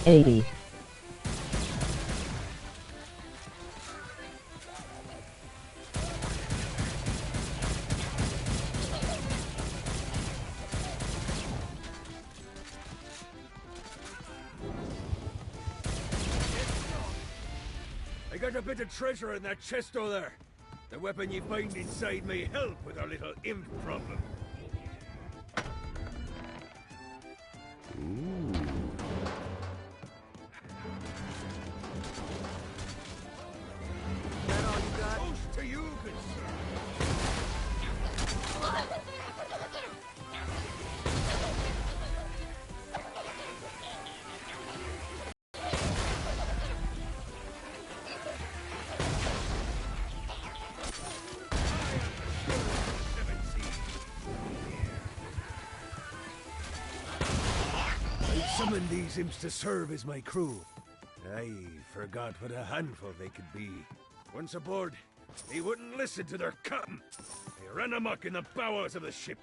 80. I got a bit of treasure in that chest over there. The weapon you find inside may help with our little imp problem. Ooh. Is that all you got? Toast to you, good sir. Summoned these imps to serve as my crew. I forgot what a handful they could be. Once aboard, they wouldn't listen to their captain. They ran amok in the bowels of the ship.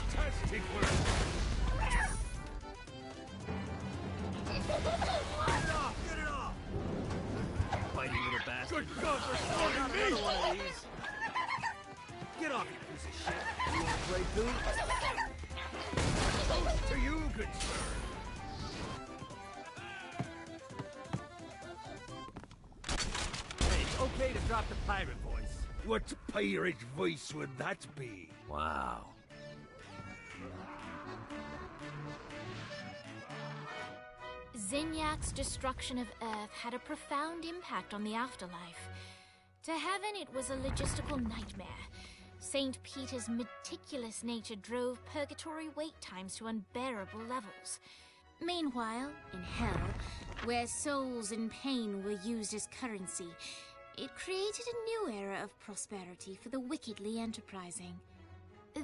Fantastic work! Good God, they're throwing me! Another one of these. Get off, you piece of shit. You want to play too? Toast to you, good sir. Hey, it's okay to drop the pirate voice. What pirate voice would that be? Wow. Zinyak's destruction of Earth had a profound impact on the afterlife. To heaven, it was a logistical nightmare. St. Peter's meticulous nature drove purgatory wait times to unbearable levels. Meanwhile, in hell, where souls in pain were used as currency, it created a new era of prosperity for the wickedly enterprising.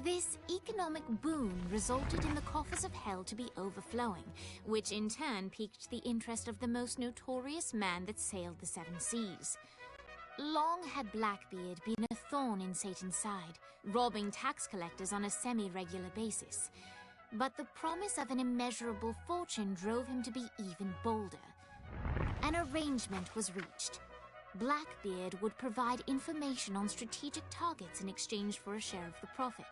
This economic boon resulted in the coffers of hell to be overflowing, which in turn piqued the interest of the most notorious man that sailed the seven seas. Long had Blackbeard been a thorn in Satan's side, robbing tax collectors on a semi-regular basis. But the promise of an immeasurable fortune drove him to be even bolder. An arrangement was reached. Blackbeard would provide information on strategic targets in exchange for a share of the profit.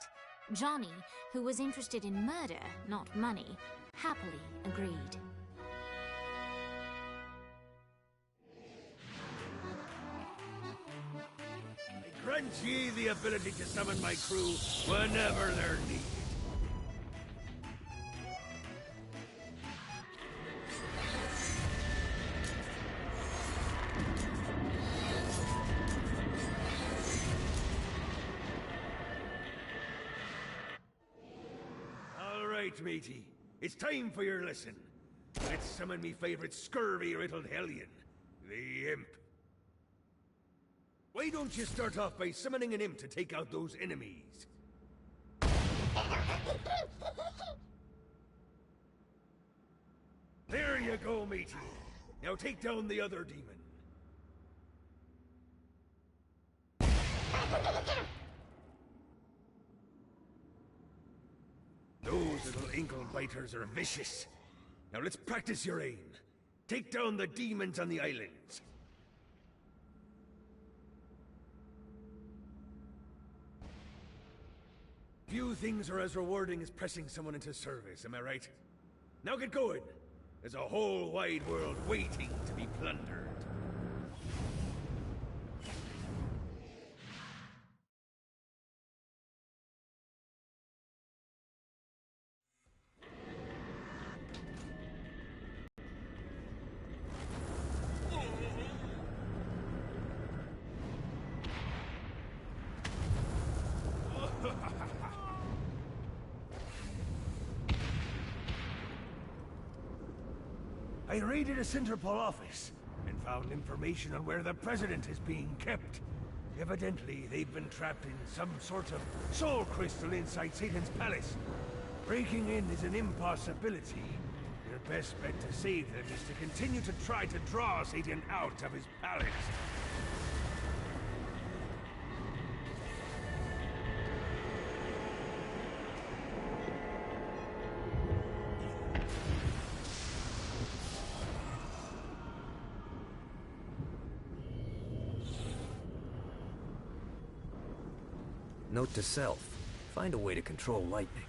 Johnny, who was interested in murder, not money, happily agreed. I grant ye the ability to summon my crew whenever they're needed. Matey, it's time for your lesson. Let's summon me favorite scurvy-riddled hellion, the imp. Why don't you start off by summoning an imp to take out those enemies? There you go, matey. Now take down the other demon. Those little inkle biters are vicious. Now let's practice your aim. Take down the demons on the islands. Few things are as rewarding as pressing someone into service, am I right? Now get going. There's a whole wide world waiting to be plundered. I raided a Centerpol office and found information on where the president is being kept. Evidently, they've been trapped in some sort of soul crystal inside Satan's palace. Breaking in is an impossibility. Your best bet to save them is to continue to try to draw Satan out of his palace. Note to self, find a way to control lightning.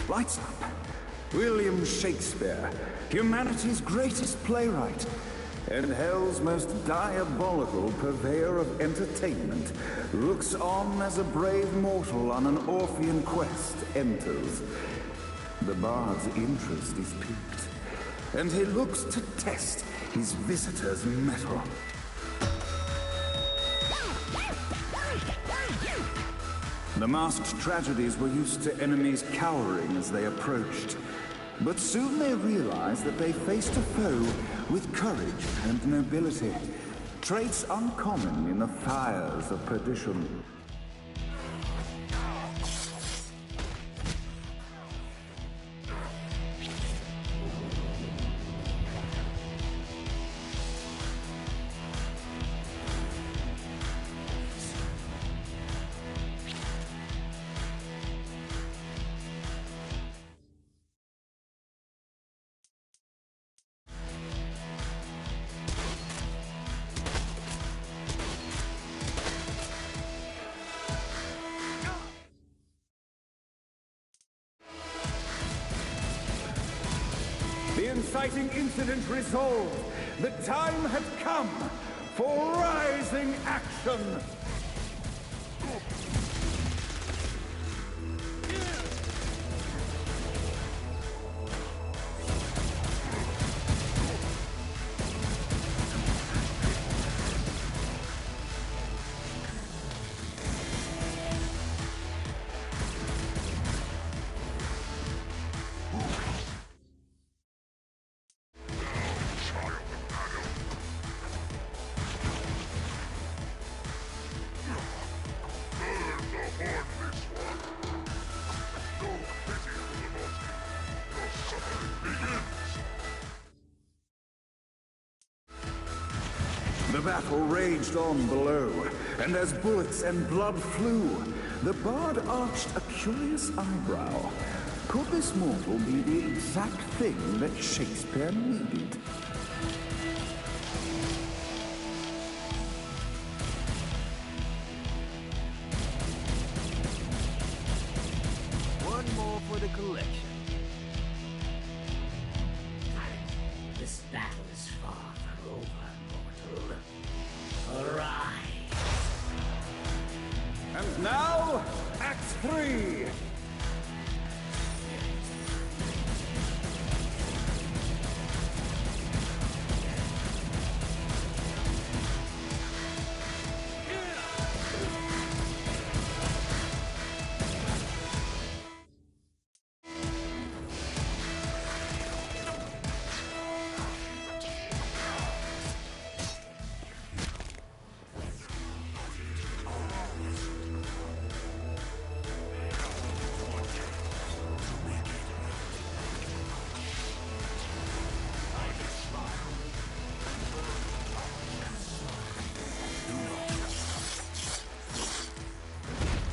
Lights up. William Shakespeare, humanity's greatest playwright, and hell's most diabolical purveyor of entertainment, looks on as a brave mortal on an Orphean quest enters. The bard's interest is piqued, and he looks to test his visitor's mettle. The masked tragedies were used to enemies cowering as they approached. But soon they realized that they faced a foe with courage and nobility, traits uncommon in the fires of perdition. The inciting incident resolved. The time had come for rising action. The battle raged on below, and as bullets and blood flew, the bard arched a curious eyebrow. Could this mortal be the exact thing that Shakespeare needed? One more for the collection. This battle is far from over, mortal. Arise! And now, Act 3!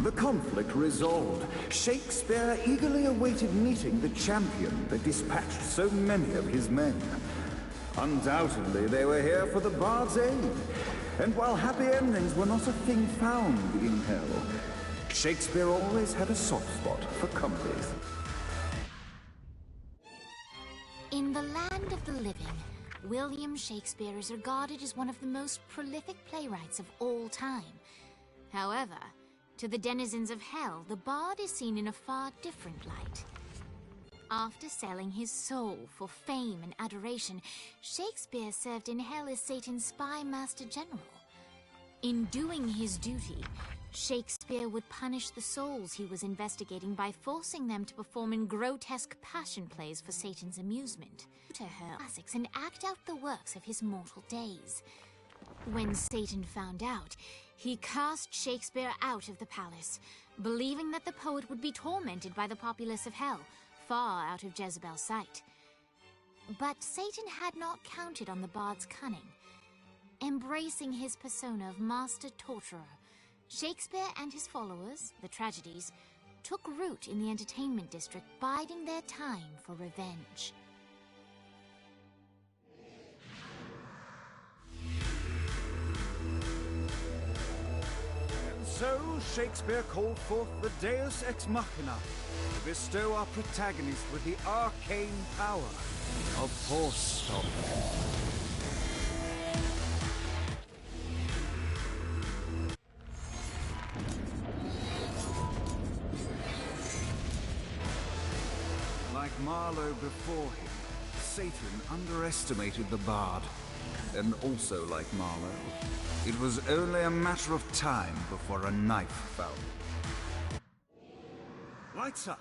The conflict resolved. Shakespeare eagerly awaited meeting the champion that dispatched so many of his men. Undoubtedly, they were here for the bard's aid. And while happy endings were not a thing found in hell, Shakespeare always had a soft spot for comedies. In the land of the living, William Shakespeare is regarded as one of the most prolific playwrights of all time. However, to the denizens of hell, the bard is seen in a far different light. After selling his soul for fame and adoration, Shakespeare served in hell as Satan's spy master general. In doing his duty, Shakespeare would punish the souls he was investigating by forcing them to perform in grotesque passion plays for Satan's amusement, to her classics and act out the works of his mortal days. When Satan found out, he cast Shakespeare out of the palace, believing that the poet would be tormented by the populace of hell, far out of Jezebel's sight. But Satan had not counted on the bard's cunning. Embracing his persona of master torturer, Shakespeare and his followers, the tragedies, took root in the entertainment district, biding their time for revenge. And so Shakespeare called forth the Deus Ex Machina to bestow our protagonist with the arcane power of Force Stomp. Like Marlowe before him, Satan underestimated the bard. And also like Marlowe, it was only a matter of time before a knife fell. Lights up!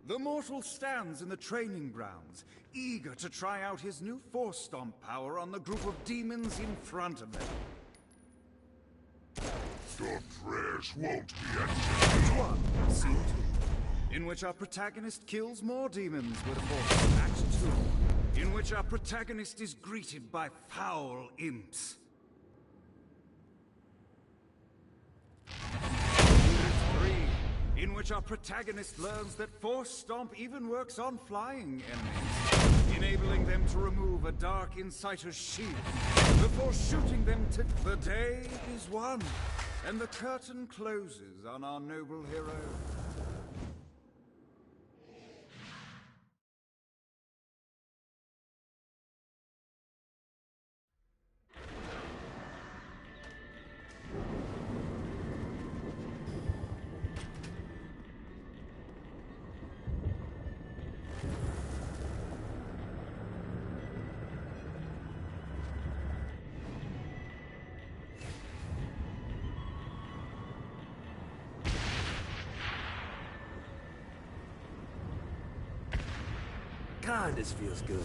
The mortal stands in the training grounds, eager to try out his new Force Stomp power on the group of demons in front of them. Your prayers won't be answered. One, scene 2, in which our protagonist kills more demons with Force. Act 2, in which our protagonist is greeted by foul imps. Act 3, in which our protagonist learns that Force Stomp even works on flying enemies, enabling them to remove a Dark Inciter's shield before shooting them to... The day is won, and the curtain closes on our noble hero. God, this feels good.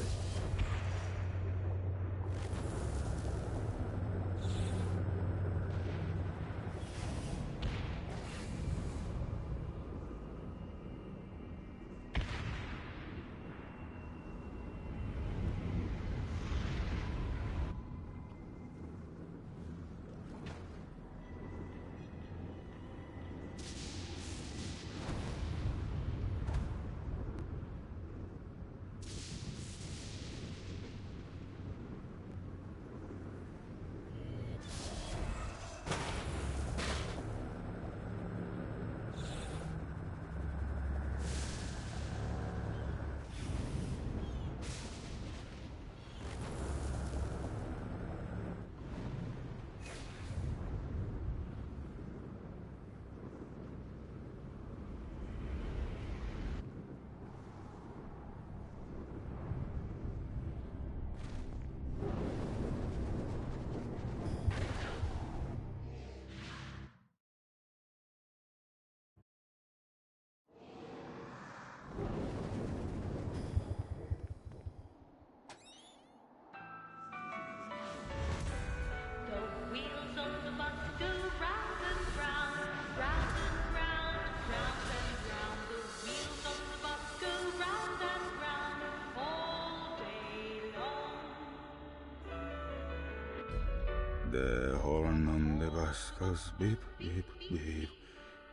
The horn on the bus goes beep, beep, beep,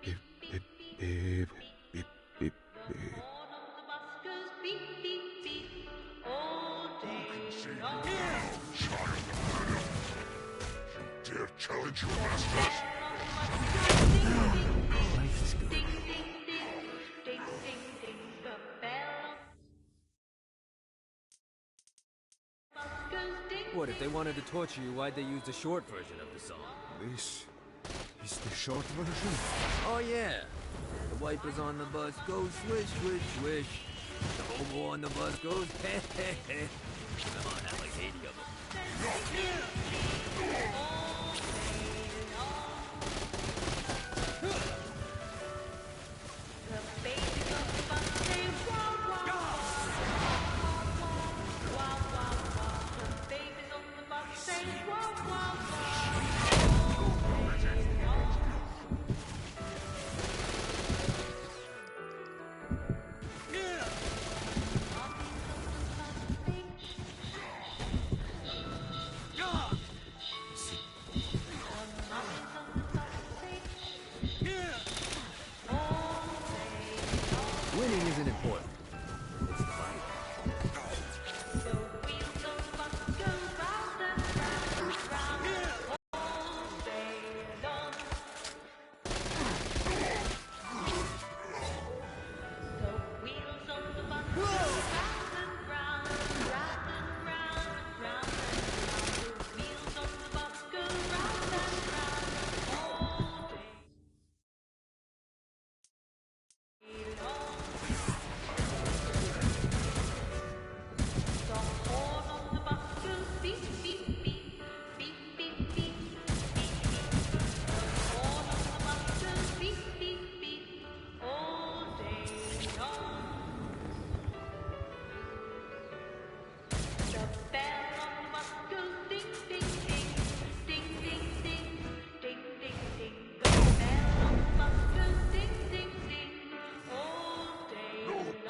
beep, beep, beep, beep, beep, beep. Dare challenge your masters? Life is good. What, if they wanted to torture you, why'd they use the short version of the song? This is the short version. Oh yeah. The wipers on the bus go swish, swish, swish. The hobo on the bus goes heh, heh, heh. Come on, have like 80 of them. Winning isn't important. It's the fight.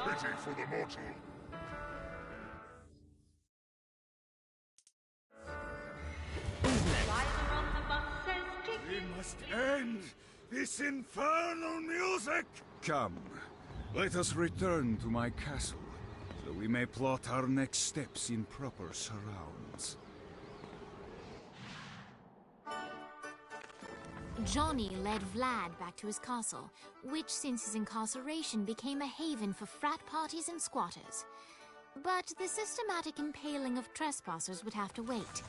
Pity for the mortal. We must end this infernal music! Come, let us return to my castle, so we may plot our next steps in proper surrounds. Johnny led Vlad back to his castle, which since his incarceration became a haven for frat parties and squatters. But the systematic impaling of trespassers would have to wait.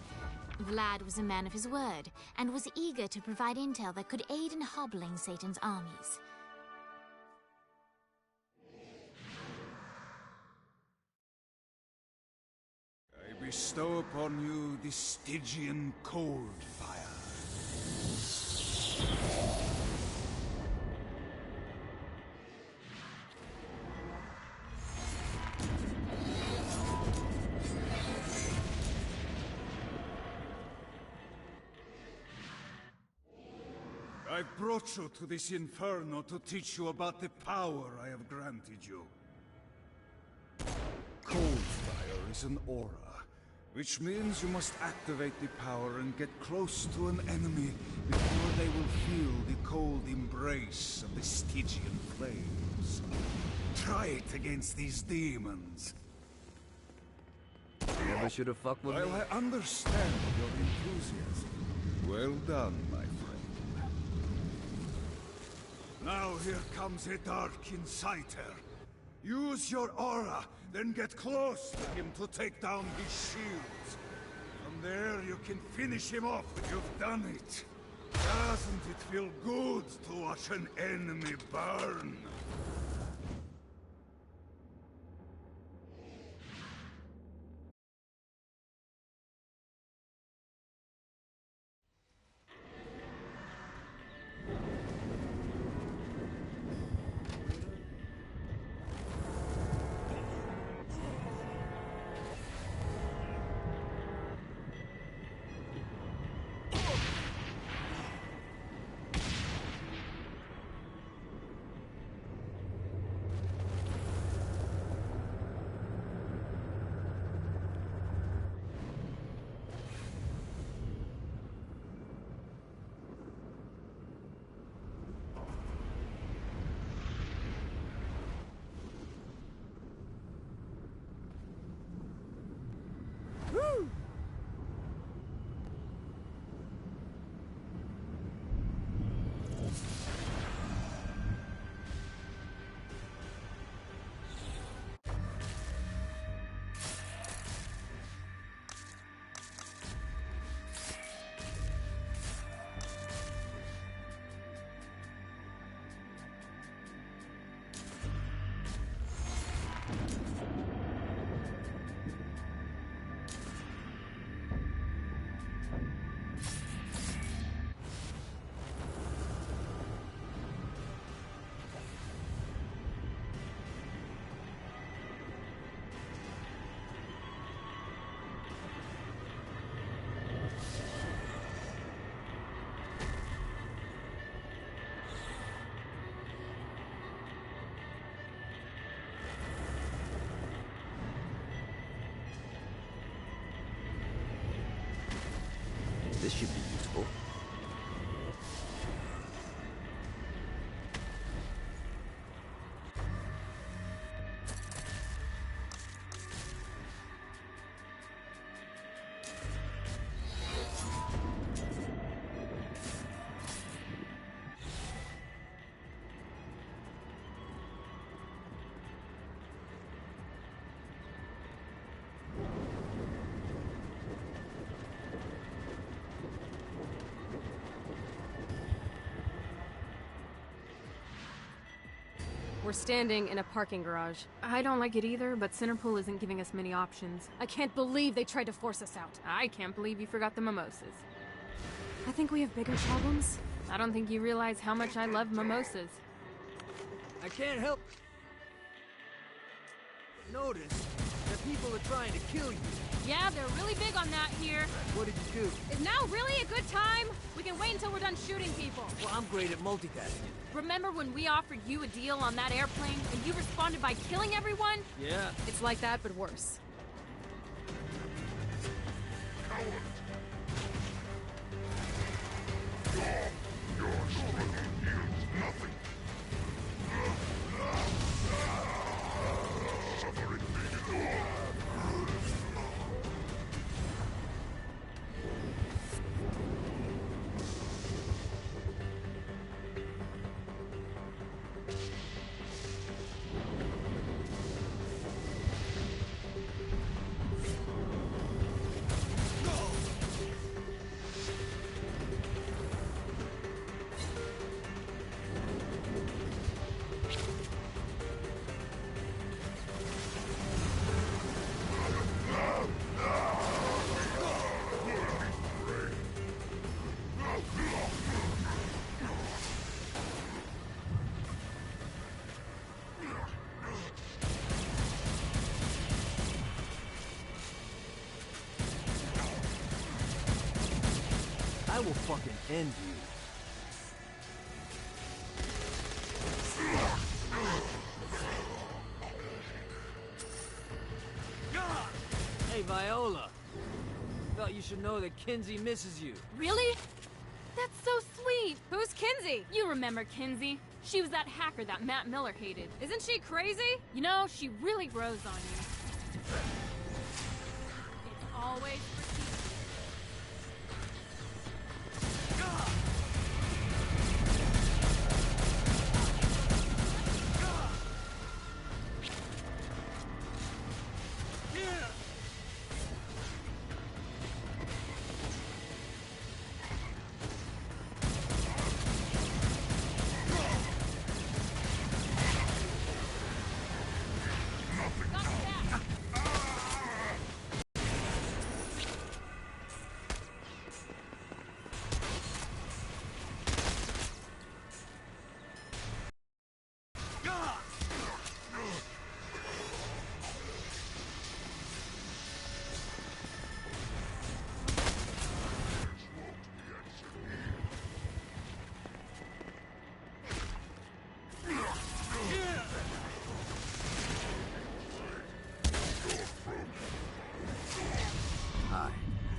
Vlad was a man of his word, and was eager to provide intel that could aid in hobbling Satan's armies. I bestow upon you the Stygian cold fire. I've brought you to this inferno to teach you about the power I have granted you. Cold fire is an aura, which means you must activate the power and get close to an enemy before they will feel the cold embrace of the Stygian flames. Try it against these demons. Never should have fucked with me. While I understand your enthusiasm, well done, my friend. Now here comes a dark inciter. Use your aura, then get close to him to take down his shields. From there you can finish him off when you've done it. Doesn't it feel good to watch an enemy burn? This should be useful. We're standing in a parking garage. I don't like it either, but Centerpool isn't giving us many options. I can't believe they tried to force us out. I can't believe you forgot the mimosas. I think we have bigger problems. I don't think you realize how much I love mimosas. I can't help but notice that people are trying to kill you. Yeah, they're really big on that here. What did you do? Is now really a good time? We can wait until we're done shooting people. Well, I'm great at multitasking. Remember when we offered you a deal on that airplane and you responded by killing everyone? Yeah. It's like that, but worse. I will fucking end you. Hey, Viola. Thought you should know that Kinsey misses you. Really? That's so sweet. Who's Kinsey? You remember Kinsey. She was that hacker that Matt Miller hated. Isn't she crazy? You know, she really grows on you. It's always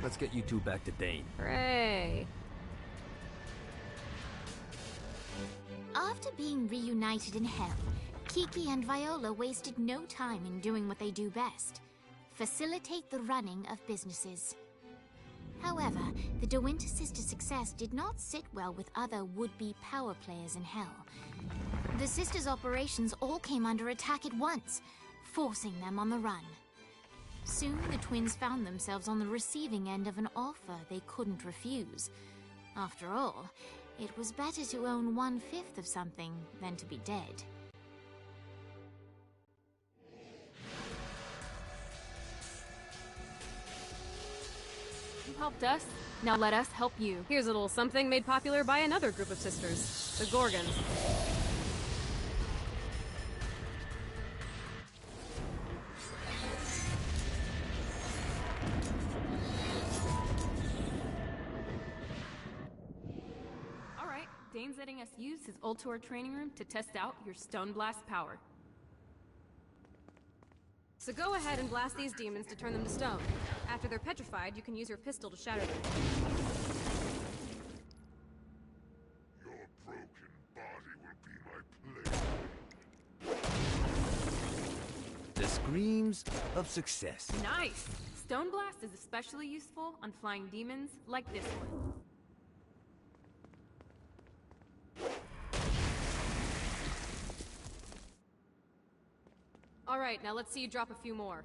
Let's get you two back to Dane. Hooray. After being reunited in hell, Kiki and Viola wasted no time in doing what they do best: facilitate the running of businesses. However, the De Winter sisters' success did not sit well with other would-be power players in hell. The sisters' operations all came under attack at once, forcing them on the run. Soon, the twins found themselves on the receiving end of an offer they couldn't refuse. After all, it was better to own 1/5 of something than to be dead. You helped us. Now let us help you. Here's a little something made popular by another group of sisters, the Gorgons. Dane's letting us use his Ultor training room to test out your Stone Blast power. So go ahead and blast these demons to turn them to stone. After they're petrified, you can use your pistol to shatter them. Your broken body will be my plate. The screams of success. Nice! Stone Blast is especially useful on flying demons like this one. All right, now let's see you drop a few more.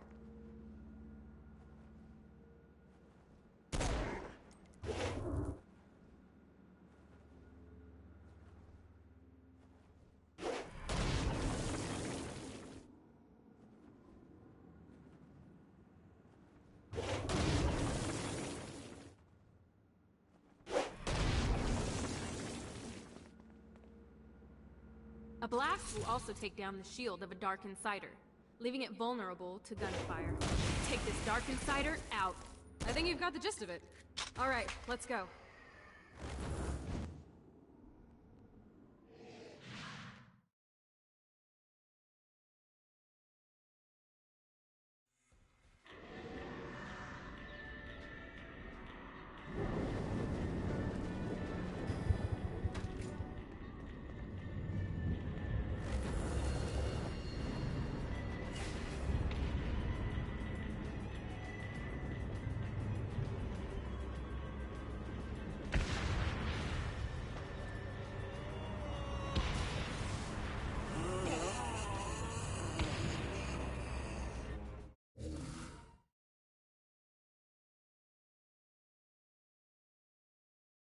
blast will also take down the shield of a Dark Insider, leaving it vulnerable to gunfire. Take this Dark Insider out. I think you've got the gist of it. Alright, let's go.